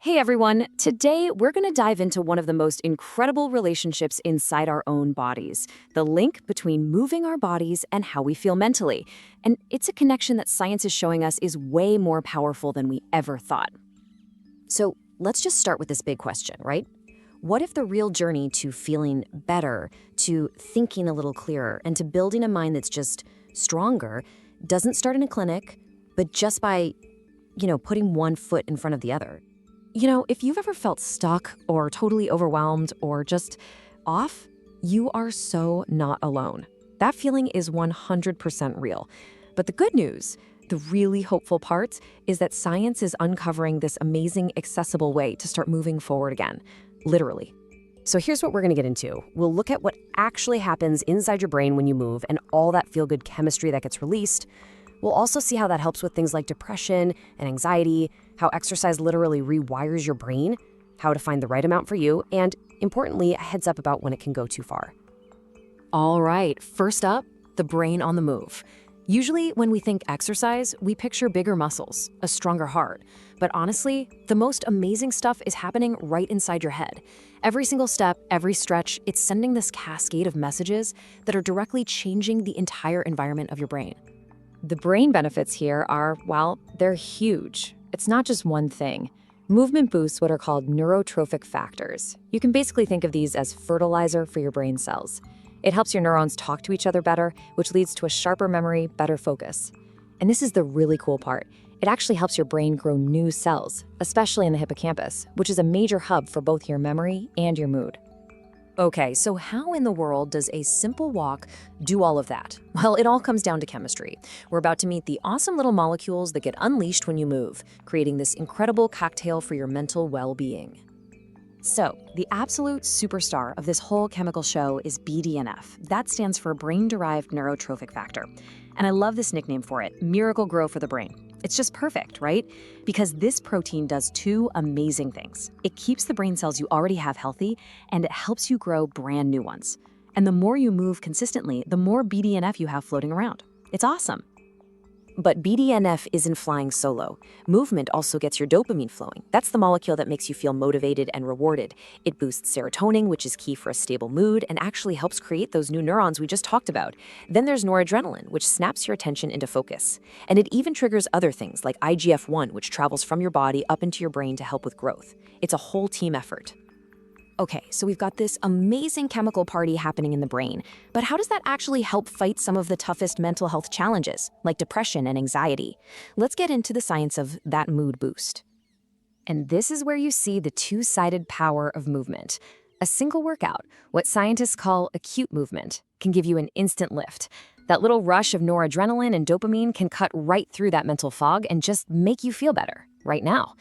Hey everyone, today we're going to dive into one of the most incredible relationships inside our own bodies, the link between moving our bodies and how we feel mentally. And it's a connection that science is showing us is way more powerful than we ever thought. So let's just start with this big question, right? What if the real journey to feeling better, to thinking a little clearer, and to building a mind that's just stronger doesn't start in a clinic, but just by, putting one foot in front of the other? If you've ever felt stuck or totally overwhelmed or just off, you are so not alone. That feeling is 100% real. But the good news, the really hopeful part, is that science is uncovering this amazing, accessible way to start moving forward again, literally. So here's what we're going to get into. We'll look at what actually happens inside your brain when you move and all that feel-good chemistry that gets released. We'll also see how that helps with things like depression and anxiety, how exercise literally rewires your brain, how to find the right amount for you, and importantly, a heads up about when it can go too far. All right, first up, the brain on the move. Usually when we think exercise, we picture bigger muscles, a stronger heart. But honestly, the most amazing stuff is happening right inside your head. Every single step, every stretch, it's sending this cascade of messages that are directly changing the entire environment of your brain. The brain benefits here are, well, they're huge. It's not just one thing. Movement boosts what are called neurotrophic factors. You can basically think of these as fertilizer for your brain cells. It helps your neurons talk to each other better, which leads to a sharper memory, better focus. And this is the really cool part. It actually helps your brain grow new cells, especially in the hippocampus, which is a major hub for both your memory and your mood. Okay, so how in the world does a simple walk do all of that? Well, it all comes down to chemistry. We're about to meet the awesome little molecules that get unleashed when you move, creating this incredible cocktail for your mental well-being. So, the absolute superstar of this whole chemical show is BDNF. That stands for Brain-Derived Neurotrophic Factor. And I love this nickname for it, Miracle Grow for the Brain. It's just perfect, right? Because this protein does two amazing things. It keeps the brain cells you already have healthy, and it helps you grow brand new ones. And the more you move consistently, the more BDNF you have floating around. It's awesome. But BDNF isn't flying solo. Movement also gets your dopamine flowing. That's the molecule that makes you feel motivated and rewarded. It boosts serotonin, which is key for a stable mood, and actually helps create those new neurons we just talked about. Then there's noradrenaline, which snaps your attention into focus. And it even triggers other things like IGF-1, which travels from your body up into your brain to help with growth. It's a whole team effort. Okay, so we've got this amazing chemical party happening in the brain, but how does that actually help fight some of the toughest mental health challenges, like depression and anxiety? Let's get into the science of that mood boost. And this is where you see the two-sided power of movement. A single workout, what scientists call acute movement, can give you an instant lift. That little rush of noradrenaline and dopamine can cut right through that mental fog and just make you feel better, right now.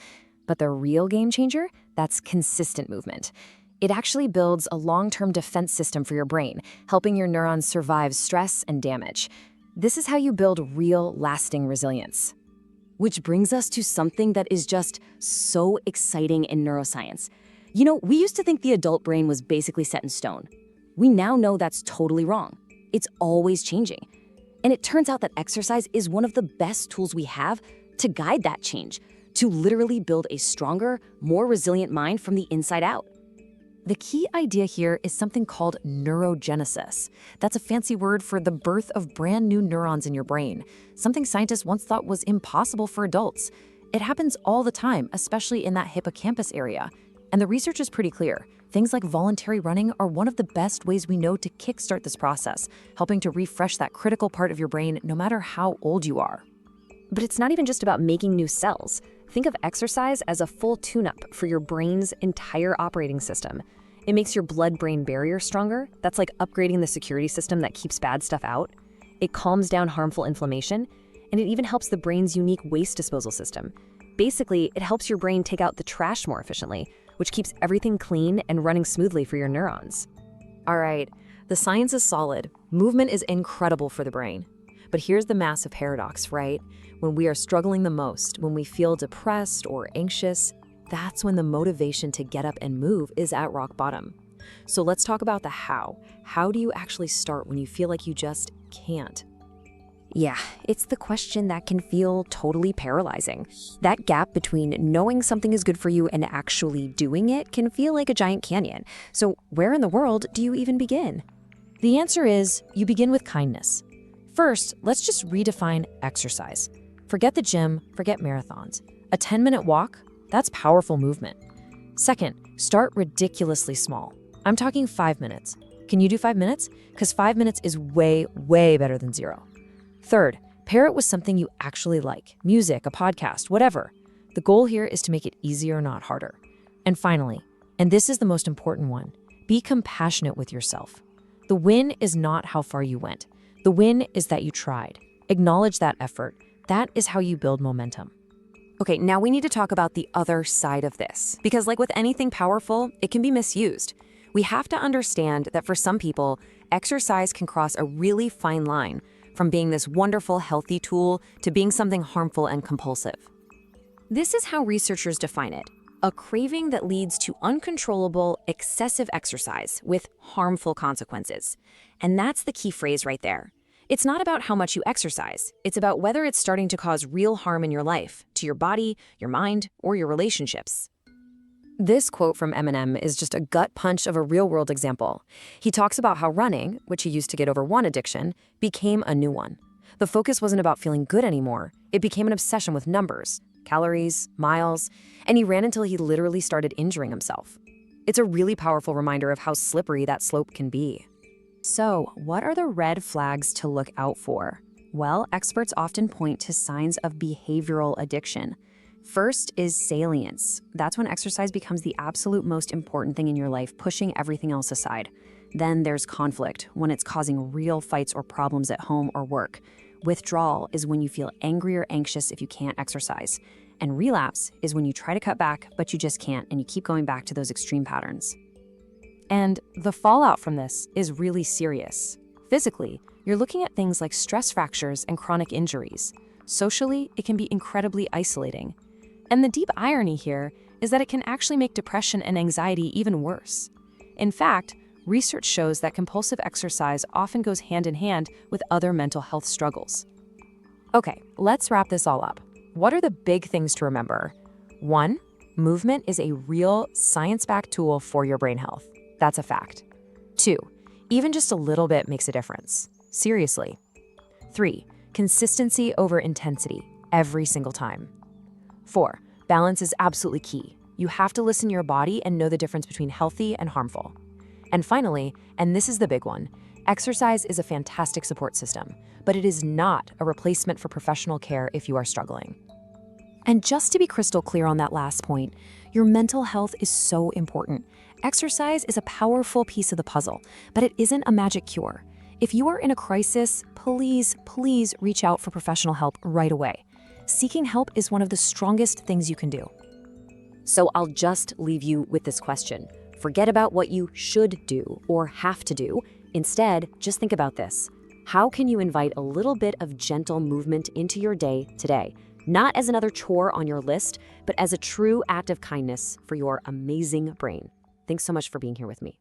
But the real game changer? That's consistent movement. It actually builds a long-term defense system for your brain, helping your neurons survive stress and damage. This is how you build real, lasting resilience. Which brings us to something that is just so exciting in neuroscience. We used to think the adult brain was basically set in stone. We now know that's totally wrong. It's always changing. And it turns out that exercise is one of the best tools we have to guide that change, to literally build a stronger, more resilient mind from the inside out. The key idea here is something called neurogenesis. That's a fancy word for the birth of brand new neurons in your brain, something scientists once thought was impossible for adults. It happens all the time, especially in that hippocampus area. And the research is pretty clear. Things like voluntary running are one of the best ways we know to kickstart this process, helping to refresh that critical part of your brain no matter how old you are. But it's not even just about making new cells. Think of exercise as a full tune-up for your brain's entire operating system. It makes your blood-brain barrier stronger. That's like upgrading the security system that keeps bad stuff out. It calms down harmful inflammation, and it even helps the brain's unique waste disposal system. Basically, it helps your brain take out the trash more efficiently, which keeps everything clean and running smoothly for your neurons. All right, the science is solid. Movement is incredible for the brain. But here's the massive paradox, right? When we are struggling the most, when we feel depressed or anxious, that's when the motivation to get up and move is at rock bottom. So let's talk about the how. How do you actually start when you feel like you just can't? Yeah, it's the question that can feel totally paralyzing. That gap between knowing something is good for you and actually doing it can feel like a giant canyon. So where in the world do you even begin? The answer is you begin with kindness. First, let's just redefine exercise. Forget the gym, forget marathons. A 10-minute walk, that's powerful movement. Second, start ridiculously small. I'm talking 5 minutes. Can you do 5 minutes? Because 5 minutes is way, way better than 0. Third, pair it with something you actually like. Music, a podcast, whatever. The goal here is to make it easier, not harder. And finally, and this is the most important one, be compassionate with yourself. The win is not how far you went. The win is that you tried. Acknowledge that effort. That is how you build momentum. Okay, now we need to talk about the other side of this. Because like with anything powerful, it can be misused. We have to understand that for some people, exercise can cross a really fine line from being this wonderful, healthy tool to being something harmful and compulsive. This is how researchers define it: a craving that leads to uncontrollable, excessive exercise with harmful consequences. And that's the key phrase right there. It's not about how much you exercise. It's about whether it's starting to cause real harm in your life, to your body, your mind, or your relationships. This quote from Eminem is just a gut punch of a real-world example. He talks about how running, which he used to get over one addiction, became a new one. The focus wasn't about feeling good anymore. It became an obsession with numbers, calories, miles, and he ran until he literally started injuring himself. It's a really powerful reminder of how slippery that slope can be. So, what are the red flags to look out for? Well, experts often point to signs of behavioral addiction. First is salience. That's when exercise becomes the absolute most important thing in your life, pushing everything else aside. Then there's conflict, when it's causing real fights or problems at home or work. Withdrawal is when you feel angry or anxious if you can't exercise. And relapse is when you try to cut back, but you just can't, and you keep going back to those extreme patterns. And the fallout from this is really serious. Physically, you're looking at things like stress fractures and chronic injuries. Socially, it can be incredibly isolating. And the deep irony here is that it can actually make depression and anxiety even worse. In fact, research shows that compulsive exercise often goes hand in hand with other mental health struggles. Okay, let's wrap this all up. What are the big things to remember? 1, movement is a real science-backed tool for your brain health. That's a fact. 2, even just a little bit makes a difference. Seriously. 3, consistency over intensity every single time. 4, balance is absolutely key. You have to listen to your body and know the difference between healthy and harmful. And finally, and this is the big one, exercise is a fantastic support system, but it is not a replacement for professional care if you are struggling. And just to be crystal clear on that last point, your mental health is so important. Exercise is a powerful piece of the puzzle, but it isn't a magic cure. If you are in a crisis, please reach out for professional help right away. Seeking help is one of the strongest things you can do. So I'll just leave you with this question. Forget about what you should do or have to do. Instead, just think about this. How can you invite a little bit of gentle movement into your day today? Not as another chore on your list, but as a true act of kindness for your amazing brain. Thanks so much for being here with me.